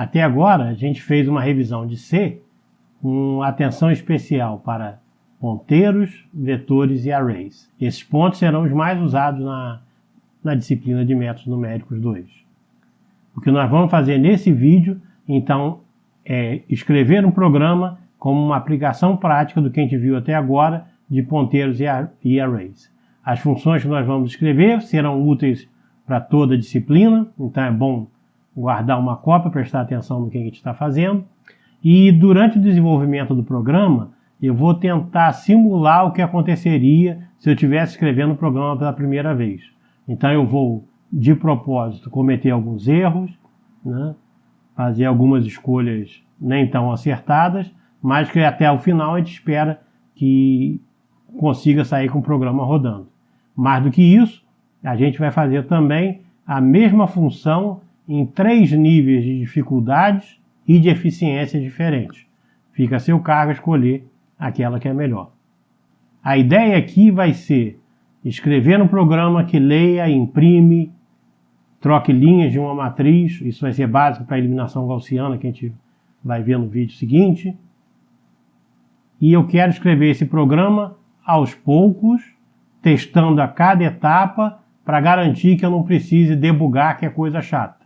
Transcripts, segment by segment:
Até agora, a gente fez uma revisão de C com atenção especial para ponteiros, vetores e arrays. Esses pontos serão os mais usados na disciplina de métodos numéricos 2. O que nós vamos fazer nesse vídeo, então, é escrever um programa como uma aplicação prática do que a gente viu até agora de ponteiros e arrays. As funções que nós vamos escrever serão úteis para toda a disciplina, então é bom guardar uma cópia, prestar atenção no que a gente está fazendo. E durante o desenvolvimento do programa, eu vou tentar simular o que aconteceria se eu estivesse escrevendo o programa pela primeira vez. Então eu vou, de propósito, cometer alguns erros, né? Fazer algumas escolhas nem tão acertadas, mas que até o final a gente espera que consiga sair com o programa rodando. Mais do que isso, a gente vai fazer também a mesma função em 3 níveis de dificuldades e de eficiência diferentes. Fica a seu cargo escolher aquela que é melhor. A ideia aqui vai ser escrever um programa que leia, imprime, troque linhas de uma matriz. Isso vai ser básico para a eliminação gaussiana, que a gente vai ver no vídeo seguinte. E eu quero escrever esse programa aos poucos, testando a cada etapa, para garantir que eu não precise debugar, que é coisa chata.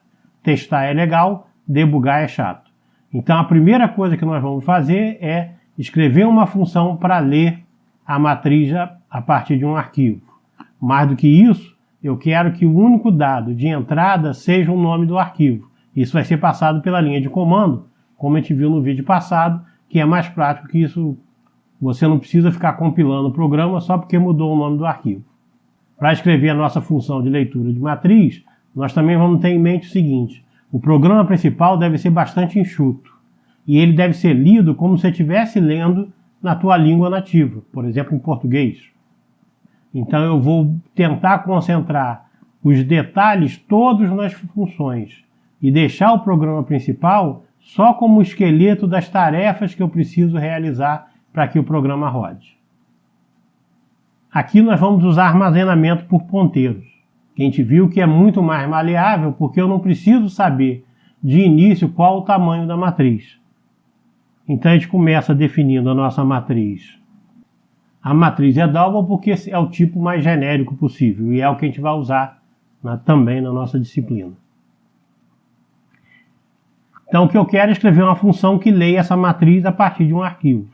Testar é legal, debugar é chato. Então a primeira coisa que nós vamos fazer é escrever uma função para ler a matriz a partir de um arquivo. Mais do que isso, eu quero que o único dado de entrada seja o nome do arquivo. Isso vai ser passado pela linha de comando, como a gente viu no vídeo passado, que é mais prático que isso. Você não precisa ficar compilando o programa só porque mudou o nome do arquivo. Para escrever a nossa função de leitura de matriz, nós também vamos ter em mente o seguinte: o programa principal deve ser bastante enxuto, e ele deve ser lido como se você estivesse lendo na tua língua nativa, por exemplo, em português. Então eu vou tentar concentrar os detalhes todos nas funções e deixar o programa principal só como o esqueleto das tarefas que eu preciso realizar para que o programa rode. Aqui nós vamos usar armazenamento por ponteiros. A gente viu que é muito mais maleável porque eu não preciso saber de início qual o tamanho da matriz. Então a gente começa definindo a nossa matriz. A matriz é double porque é o tipo mais genérico possível e é o que a gente vai usar também na nossa disciplina. Então o que eu quero é escrever uma função que leia essa matriz a partir de um arquivo.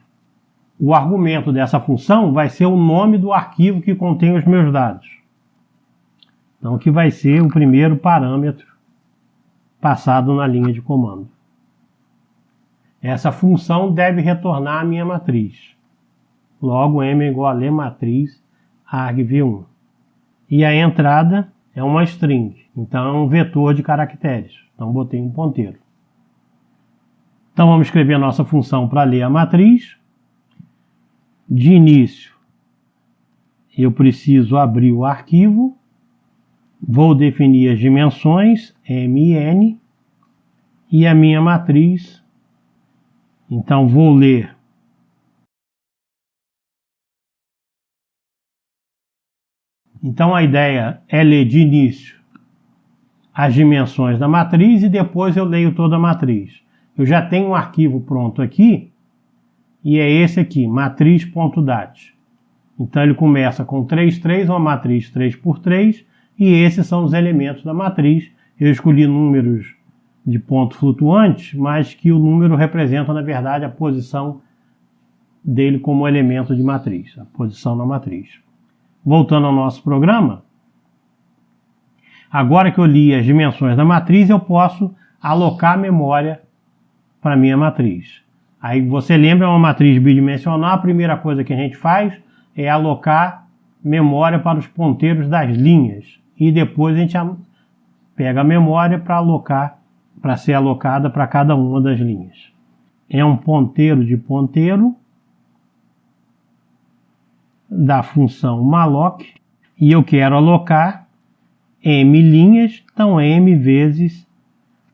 O argumento dessa função vai ser o nome do arquivo que contém os meus dados. Então que vai ser o primeiro parâmetro passado na linha de comando. Essa função deve retornar a minha matriz. Logo, m é igual a ler matriz argv1. E a entrada é uma string, então é um vetor de caracteres. Então botei um ponteiro. Então vamos escrever a nossa função para ler a matriz. De início, eu preciso abrir o arquivo. Vou definir as dimensões, m e n, e a minha matriz. Então vou ler Então a ideia é ler de início as dimensões da matriz e depois eu leio toda a matriz. Eu já tenho um arquivo pronto aqui e é esse aqui, matriz.dat. Então ele começa com 3, 3, uma matriz 3 por 3 e esses são os elementos da matriz. Eu escolhi números de ponto flutuantes, mas que o número representa na verdade a posição dele como elemento de matriz, a posição na matriz. Voltando ao nosso programa, agora que eu li as dimensões da matriz, eu posso alocar memória para a minha matriz. Aí você lembra, uma matriz bidimensional, a primeira coisa que a gente faz é alocar memória para os ponteiros das linhas. E depois a gente pega a memória para ser alocada para cada uma das linhas. É um ponteiro de ponteiro da função malloc, e eu quero alocar m linhas, então m vezes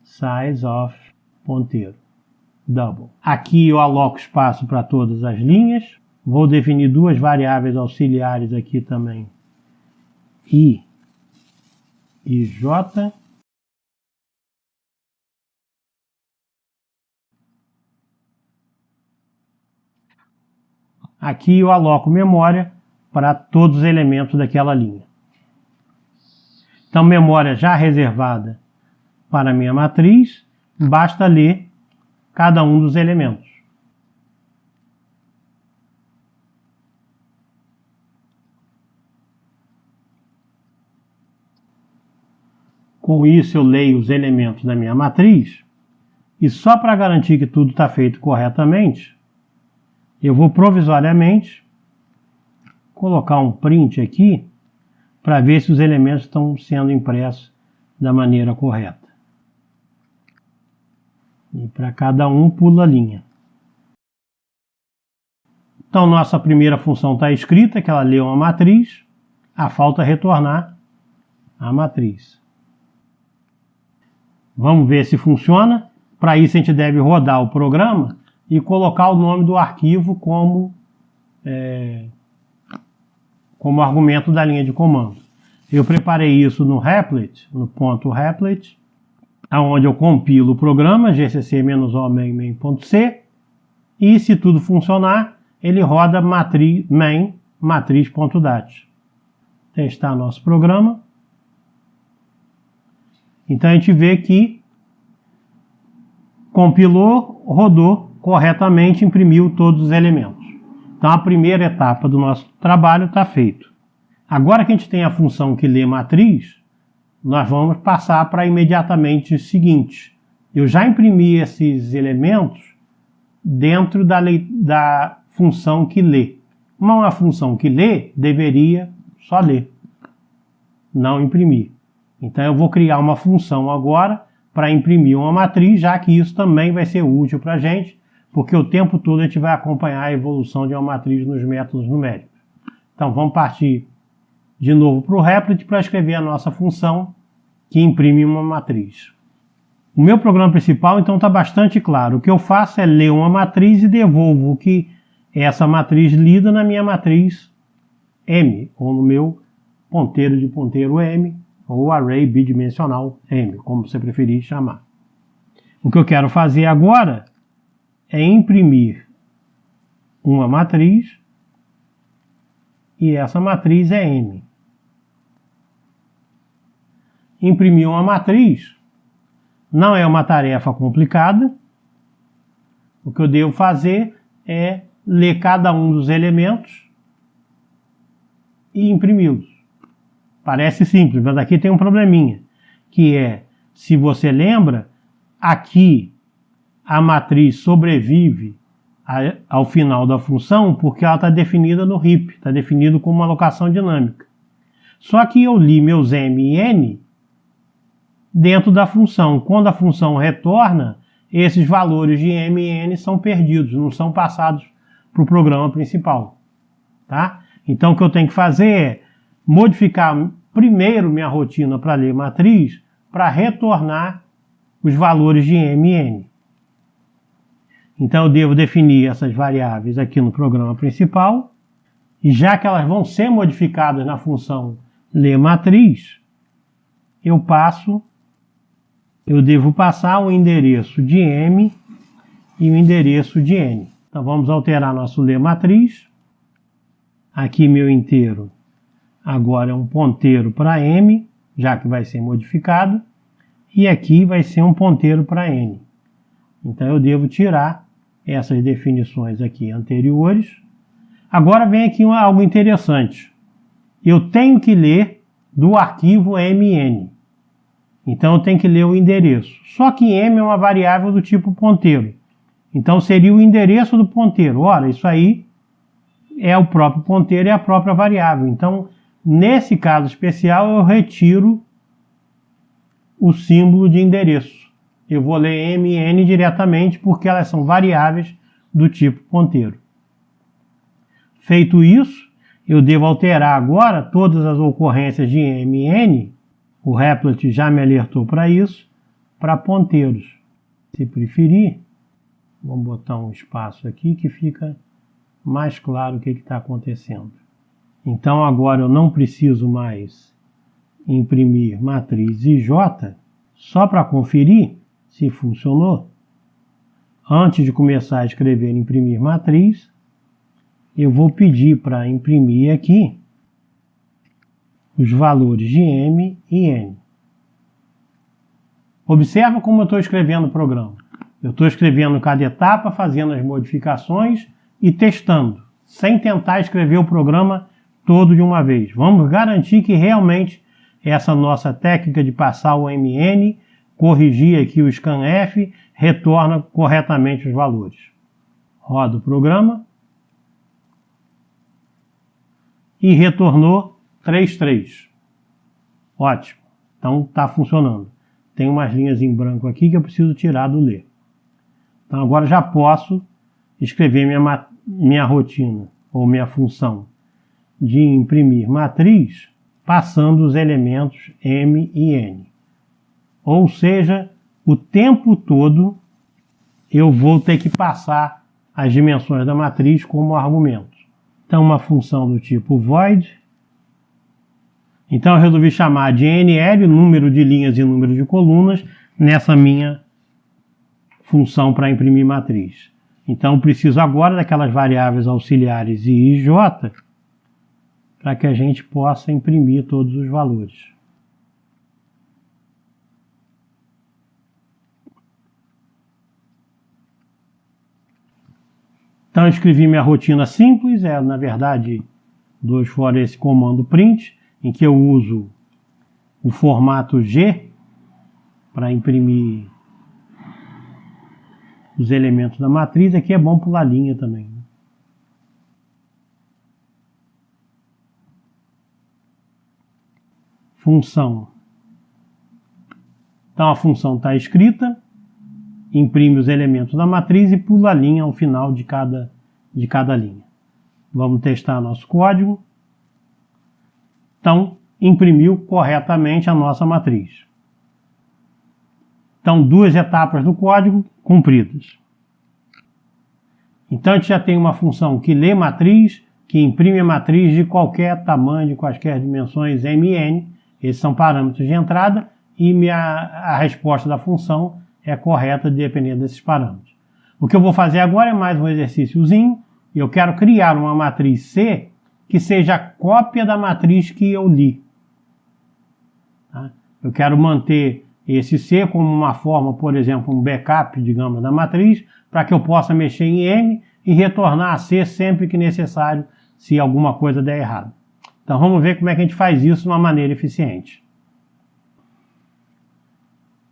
size of ponteiro, double. Aqui eu aloco espaço para todas as linhas, vou definir duas variáveis auxiliares aqui também, i e j, Aqui eu aloco memória para todos os elementos daquela linha. Então, memória já reservada para a minha matriz, basta ler cada um dos elementos. Com isso, eu leio os elementos da minha matriz e só para garantir que tudo está feito corretamente, eu vou provisoriamente colocar um print aqui para ver se os elementos estão sendo impressos da maneira correta. E para cada um pula a linha. Então, nossa primeira função está escrita, que ela lê uma matriz, falta retornar a matriz. Vamos ver se funciona. Para isso, a gente deve rodar o programa e colocar o nome do arquivo como argumento da linha de comando. Eu preparei isso no Replit, no ponto Replit, onde eu compilo o programa, gcc-o main.c, e se tudo funcionar, ele roda main matriz.dat. Testar nosso programa. Então a gente vê que compilou, rodou corretamente, imprimiu todos os elementos. Então a primeira etapa do nosso trabalho está feito. Agora que a gente tem a função que lê matriz, nós vamos passar para imediatamente o seguinte. Eu já imprimi esses elementos dentro da função que lê. Uma função que lê deveria só ler, não imprimir. Então eu vou criar uma função agora para imprimir uma matriz, já que isso também vai ser útil para a gente, porque o tempo todo a gente vai acompanhar a evolução de uma matriz nos métodos numéricos. Então vamos partir de novo para o Replit para escrever a nossa função que imprime uma matriz. O meu programa principal então está bastante claro. O que eu faço é ler uma matriz e devolvo o que essa matriz lida na minha matriz M, ou no meu ponteiro de ponteiro M, ou array bidimensional M, como você preferir chamar. O que eu quero fazer agora é imprimir uma matriz, e essa matriz é M. Imprimir uma matriz não é uma tarefa complicada. O que eu devo fazer é ler cada um dos elementos e imprimi-los. Parece simples, mas aqui tem um probleminha, que é, se você lembra, aqui a matriz sobrevive ao final da função porque ela está definida no heap, está definido como uma alocação dinâmica. Só que eu li meus M e N dentro da função. Quando a função retorna, esses valores de M e N são perdidos, não são passados para o programa principal. Tá? Então o que eu tenho que fazer é modificar primeiro minha rotina para ler matriz, para retornar os valores de M e N. Então eu devo definir essas variáveis aqui no programa principal, e já que elas vão ser modificadas na função ler matriz, eu devo passar o endereço de M e o endereço de N. Então vamos alterar nosso ler matriz. Aqui meu inteiro agora é um ponteiro para M, já que vai ser modificado, e aqui vai ser um ponteiro para N. Então eu devo tirar essas definições aqui anteriores. Agora vem aqui algo interessante. Eu tenho que ler do arquivo MN. Então eu tenho que ler o endereço. Só que M é uma variável do tipo ponteiro. Então seria o endereço do ponteiro. Ora, isso aí é o próprio ponteiro e a própria variável. Então, nesse caso especial, eu retiro o símbolo de endereço. Eu vou ler M e N diretamente porque elas são variáveis do tipo ponteiro. Feito isso, eu devo alterar agora todas as ocorrências de M e N. O Replit já me alertou para isso, para ponteiros. Se preferir, vamos botar um espaço aqui que fica mais claro o que está acontecendo. Então agora eu não preciso mais imprimir matriz IJ, só para conferir se funcionou. Antes de começar a escrever imprimir matriz, eu vou pedir para imprimir aqui os valores de M e N. Observa como eu estou escrevendo o programa. Eu estou escrevendo cada etapa, fazendo as modificações e testando, sem tentar escrever o programa todo de uma vez. Vamos garantir que realmente essa nossa técnica de passar o MN, corrigir aqui o scanf, retorna corretamente os valores. Roda o programa e retornou 3,3. Ótimo, então está funcionando. Tem umas linhas em branco aqui que eu preciso tirar do ler. Então agora já posso escrever minha rotina ou minha função de imprimir matriz passando os elementos M e N. Ou seja, o tempo todo eu vou ter que passar as dimensões da matriz como argumento. Então uma função do tipo void. Então eu resolvi chamar de NL, número de linhas e número de colunas, nessa minha função para imprimir matriz. Então eu preciso agora daquelas variáveis auxiliares I e J para que a gente possa imprimir todos os valores. Então eu escrevi minha rotina simples, na verdade, dois fora esse comando print, em que eu uso o formato G para imprimir os elementos da matriz. Aqui é bom pular linha também. Função. Então a função está escrita, imprime os elementos da matriz e pula a linha ao final de cada linha. Vamos testar nosso código. Então, imprimiu corretamente a nossa matriz. Então, duas etapas do código cumpridas. Então, a gente já tem uma função que lê matriz, que imprime a matriz de qualquer tamanho, de quaisquer dimensões M e N. Esses são parâmetros de entrada e a resposta da função é correta dependendo desses parâmetros. O que eu vou fazer agora é mais um exercíciozinho. Eu quero criar uma matriz C que seja a cópia da matriz que eu li. Tá? Eu quero manter esse C como uma forma, por exemplo, um backup, digamos, da matriz, para que eu possa mexer em M e retornar a C sempre que necessário, se alguma coisa der errado. Então vamos ver como é que a gente faz isso de uma maneira eficiente.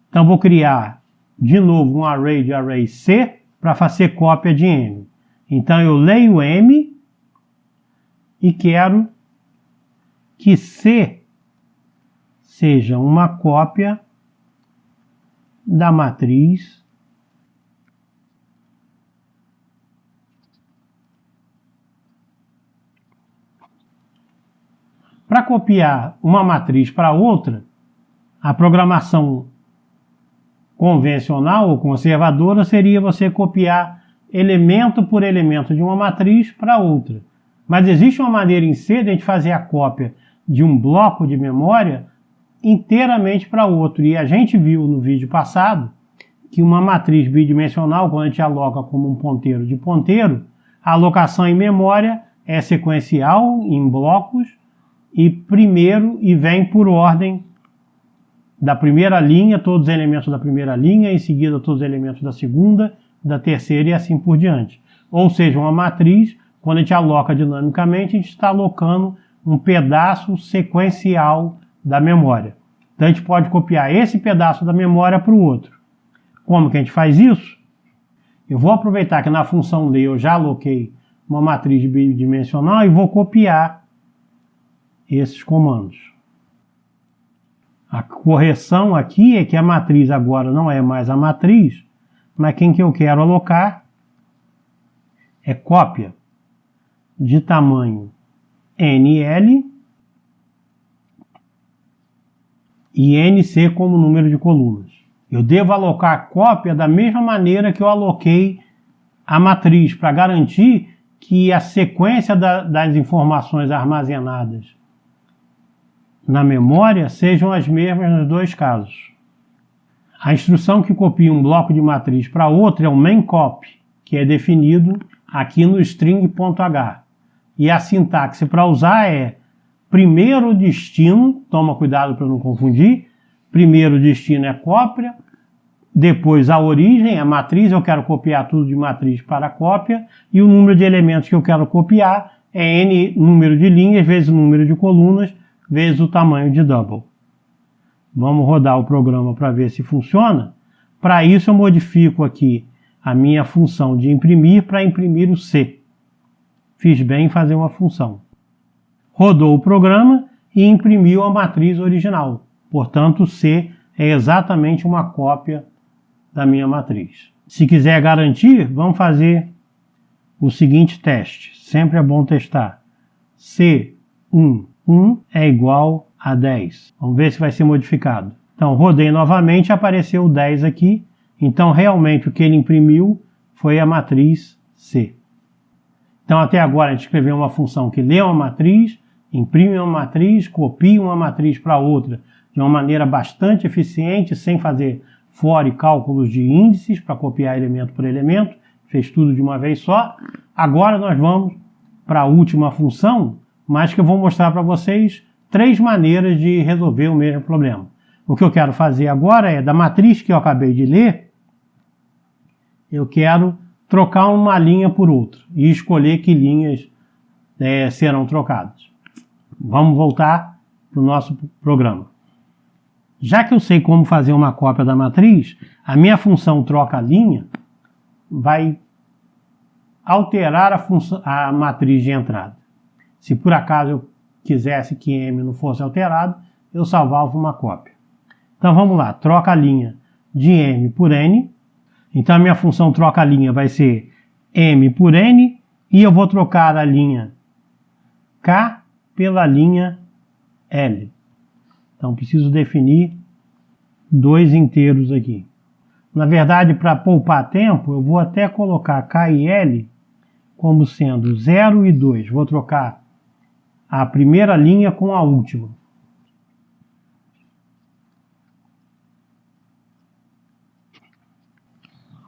Então vou criar de novo um array de array C para fazer cópia de M. Então eu leio M e quero que C seja uma cópia da matriz para copiar uma matriz para outra. A programação convencional ou conservadora seria você copiar elemento por elemento de uma matriz para outra. Mas existe uma maneira em C de a gente fazer a cópia de um bloco de memória inteiramente para outro. E a gente viu no vídeo passado que uma matriz bidimensional, quando a gente aloca como um ponteiro de ponteiro, a alocação em memória é sequencial, em blocos, e vem por ordem da primeira linha, todos os elementos da primeira linha, em seguida todos os elementos da segunda, da terceira e assim por diante. Ou seja, uma matriz, quando a gente aloca dinamicamente, a gente está alocando um pedaço sequencial da memória. Então a gente pode copiar esse pedaço da memória para o outro. Como que a gente faz isso? Eu vou aproveitar que na função ler eu já aloquei uma matriz bidimensional e vou copiar esses comandos. A correção aqui é que a matriz agora não é mais a matriz, mas quem que eu quero alocar é cópia de tamanho NL e NC como número de colunas. Eu devo alocar a cópia da mesma maneira que eu aloquei a matriz, para garantir que a sequência das informações armazenadas na memória sejam as mesmas nos dois casos. A instrução que copia um bloco de matriz para outro é o main copy, que é definido aqui no string.h. E a sintaxe para usar é primeiro destino, toma cuidado para não confundir, primeiro destino é cópia, depois a origem, a matriz, eu quero copiar tudo de matriz para cópia, e o número de elementos que eu quero copiar é n número de linhas vezes o número de colunas vezes o tamanho de double. Vamos rodar o programa para ver se funciona. Para isso eu modifico aqui a minha função de imprimir para imprimir o C. Fiz bem em fazer uma função. Rodou o programa e imprimiu a matriz original. Portanto, o C é exatamente uma cópia da minha matriz. Se quiser garantir, vamos fazer o seguinte teste. Sempre é bom testar. C1 é igual a 10. Vamos ver se vai ser modificado. Então, rodei novamente, apareceu o 10 aqui. Então, realmente, o que ele imprimiu foi a matriz C. Então, até agora, a gente escreveu uma função que lê uma matriz, imprime uma matriz, copia uma matriz para outra de uma maneira bastante eficiente, sem fazer for e cálculos de índices para copiar elemento por elemento. Fez tudo de uma vez só. Agora nós vamos para a última função, mas que eu vou mostrar para vocês 3 maneiras de resolver o mesmo problema. O que eu quero fazer agora é, da matriz que eu acabei de ler, eu quero trocar uma linha por outra e escolher que linhas serão trocadas. Vamos voltar para o nosso programa. Já que eu sei como fazer uma cópia da matriz, a minha função troca linha vai alterar a matriz de entrada. Se por acaso eu quisesse que M não fosse alterado, eu salvava uma cópia. Então vamos lá, troca a linha de M por N. Então a minha função troca a linha vai ser M por N e eu vou trocar a linha K pela linha L. Então preciso definir 2 inteiros aqui. Na verdade, para poupar tempo, eu vou até colocar K e L como sendo 0 e 2. Vou trocar a primeira linha com a última.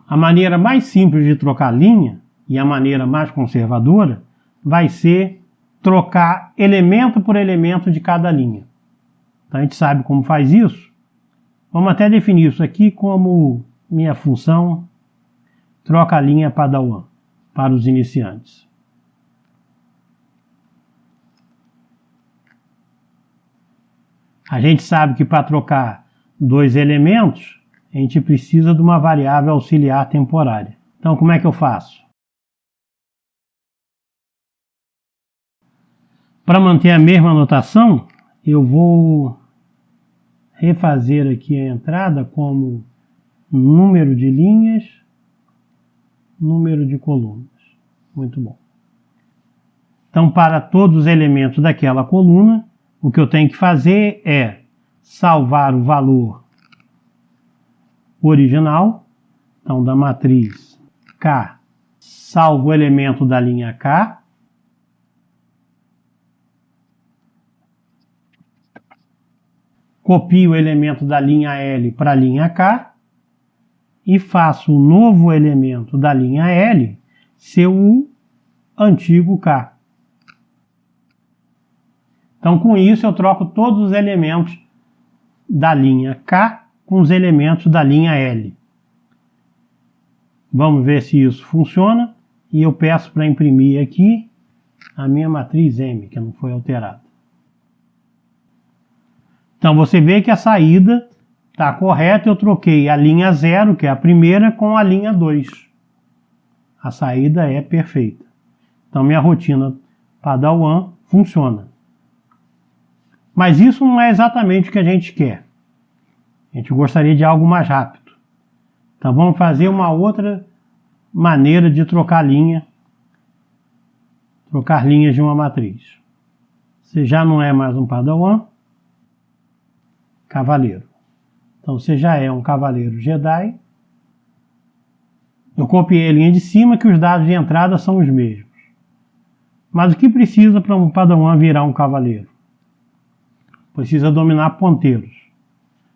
A maneira mais simples de trocar linha, e a maneira mais conservadora, vai ser trocar elemento por elemento de cada linha. Então a gente sabe como faz isso. Vamos até definir isso aqui como minha função troca a linha Padawan para os iniciantes. A gente sabe que para trocar 2 elementos, a gente precisa de uma variável auxiliar temporária. Então como é que eu faço? Para manter a mesma notação, eu vou refazer aqui a entrada como número de linhas, número de colunas. Muito bom. Então, para todos os elementos daquela coluna, o que eu tenho que fazer é salvar o valor original. Então, da matriz K, salvo o elemento da linha K. Copio o elemento da linha L para a linha K e faço o novo elemento da linha L ser o antigo K. Então, com isso, eu troco todos os elementos da linha K com os elementos da linha L. Vamos ver se isso funciona. E eu peço para imprimir aqui a minha matriz M, que não foi alterada. Então você vê que a saída está correta, eu troquei a linha 0, que é a primeira, com a linha 2. A saída é perfeita. Então minha rotina Padawan funciona. Mas isso não é exatamente o que a gente quer. A gente gostaria de algo mais rápido. Então vamos fazer uma outra maneira de trocar linha. Trocar linhas de uma matriz. Você já não é mais um Padawan. Cavaleiro. Então você já é um cavaleiro Jedi. Eu copiei a linha de cima que os dados de entrada são os mesmos. Mas o que precisa para um Padawan virar um cavaleiro? Precisa dominar ponteiros.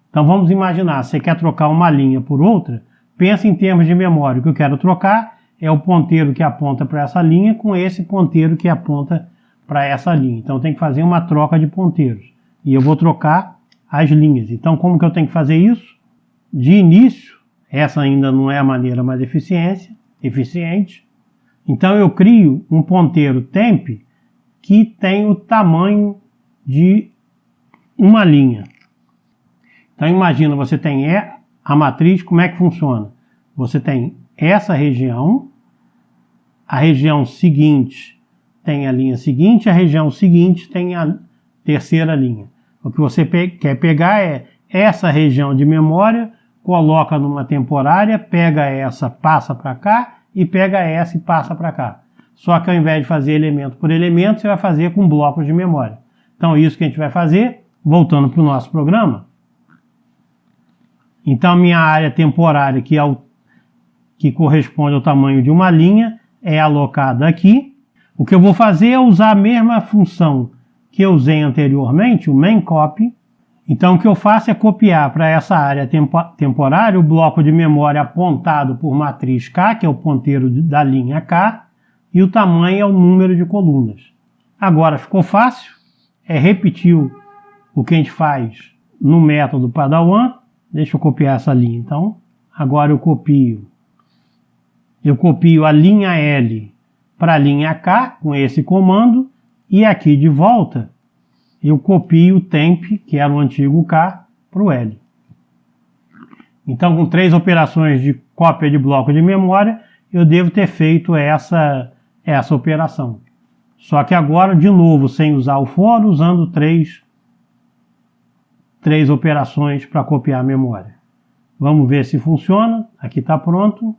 Então vamos imaginar, você quer trocar uma linha por outra, pensa em termos de memória. O que eu quero trocar é o ponteiro que aponta para essa linha com esse ponteiro que aponta para essa linha. Então tem que fazer uma troca de ponteiros. E eu vou trocar as linhas. Então como que eu tenho que fazer isso? De início, essa ainda não é a maneira mais eficiente. Então eu crio um ponteiro temp que tem o tamanho de uma linha. Então imagina, você tem a matriz, como é que funciona? Você tem essa região, a região seguinte tem a linha seguinte, a região seguinte tem a terceira linha. O que você quer pegar é essa região de memória, coloca numa temporária, pega essa, passa para cá, e pega essa e passa para cá. Só que ao invés de fazer elemento por elemento, você vai fazer com blocos de memória. Então isso que a gente vai fazer, voltando para o nosso programa. Então minha área temporária, que corresponde ao tamanho de uma linha, é alocada aqui. O que eu vou fazer é usar a mesma função que eu usei anteriormente, o main_copy. Então o que eu faço é copiar para essa área temporária o bloco de memória apontado por matriz K, que é o ponteiro da linha K, e o tamanho é o número de colunas. Agora ficou fácil, é repetir o que a gente faz no método Padawan. Deixa eu copiar essa linha então. Agora eu copio a linha L para a linha K com esse comando, e aqui de volta eu copio o temp, que era o antigo K, para o L. Então, com 3 operações de cópia de bloco de memória, eu devo ter feito essa operação. Só que agora, de novo, sem usar o for, usando três operações para copiar a memória. Vamos ver se funciona. Aqui está pronto.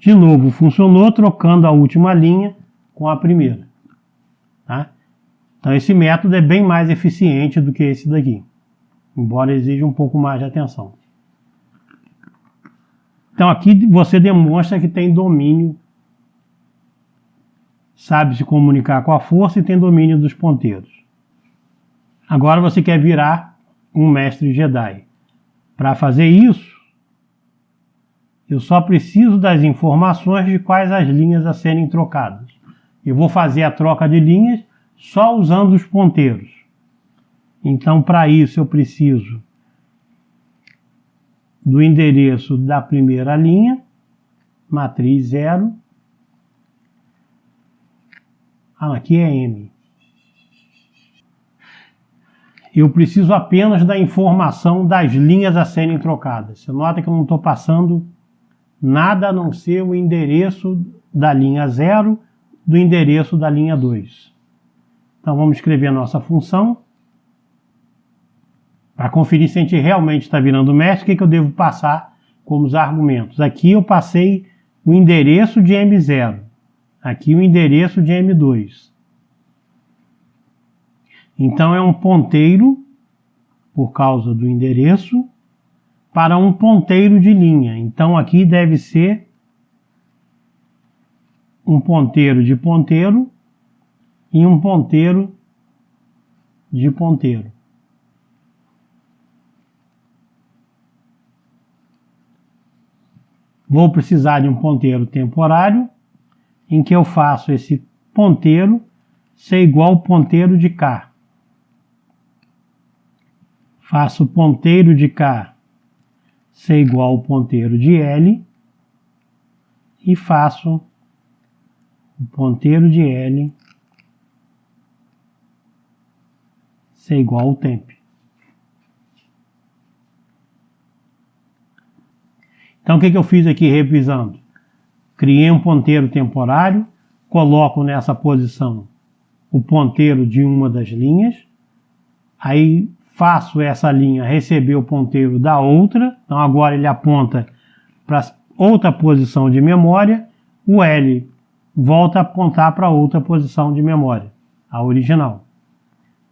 De novo, funcionou, trocando a última linha com a primeira. Tá? Então esse método é bem mais eficiente do que esse daqui, embora exija um pouco mais de atenção. Então aqui você demonstra que tem domínio, sabe se comunicar com a força e tem domínio dos ponteiros. Agora você quer virar um mestre Jedi. Para fazer isso, eu só preciso das informações de quais as linhas a serem trocadas. Eu vou fazer a troca de linhas só usando os ponteiros. Então, para isso, eu preciso do endereço da primeira linha, matriz 0. Aqui é M. Eu preciso apenas da informação das linhas a serem trocadas. Você nota que eu não estou passando nada a não ser o endereço da linha 0 do endereço da linha 2. Então vamos escrever a nossa função. Para conferir se a gente realmente está virando mestre, o que eu devo passar como os argumentos? Aqui eu passei o endereço de M0. Aqui o endereço de M2. Então é um ponteiro, por causa do endereço, para um ponteiro de linha. Então aqui deve ser um ponteiro de ponteiro e um ponteiro de ponteiro. Vou precisar de um ponteiro temporário, em que eu faço esse ponteiro ser igual ao ponteiro de K. Faço o ponteiro de K ser igual ao ponteiro de L e faço o ponteiro de L ser igual ao temp. Então o que eu fiz aqui revisando? Criei um ponteiro temporário, coloco nessa posição o ponteiro de uma das linhas, aí faço essa linha receber o ponteiro da outra, então agora ele aponta para outra posição de memória, o L volta a apontar para outra posição de memória, a original.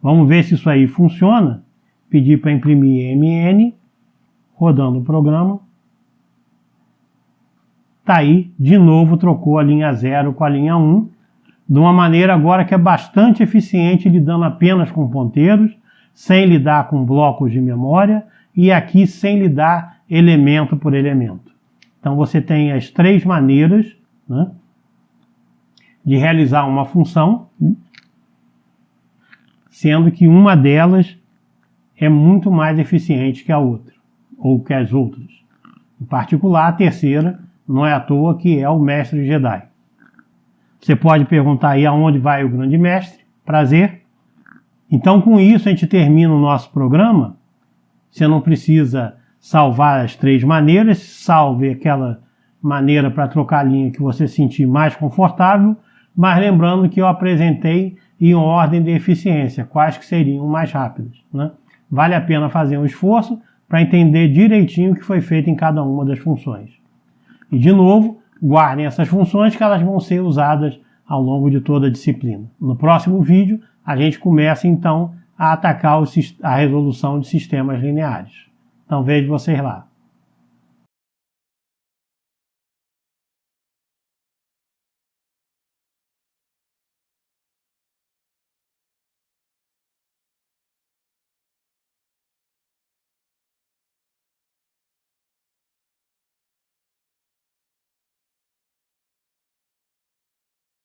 Vamos ver se isso aí funciona. Pedir para imprimir MN, rodando o programa. Está aí, de novo trocou a linha 0 com a linha 1, de uma maneira agora que é bastante eficiente, lidando apenas com ponteiros, sem lidar com blocos de memória, e aqui sem lidar elemento por elemento. Então Então você tem as 3 maneiras, né, de realizar uma função, sendo que uma delas é muito mais eficiente que a outra, ou que as outras. Em particular, a terceira, não é à toa que é o mestre Jedi. Você pode perguntar aí aonde vai o grande mestre. Prazer. Então, com isso, a gente termina o nosso programa. Você não precisa salvar as 3 maneiras, salve aquela maneira para trocar linha que você sentir mais confortável, mas lembrando que eu apresentei em ordem de eficiência, quais que seriam mais rápidas, né? Vale a pena fazer um esforço para entender direitinho o que foi feito em cada uma das funções. E, de novo, guardem essas funções que elas vão ser usadas ao longo de toda a disciplina. No próximo vídeo, a gente começa, então, a atacar a resolução de sistemas lineares. Então, vejo vocês lá.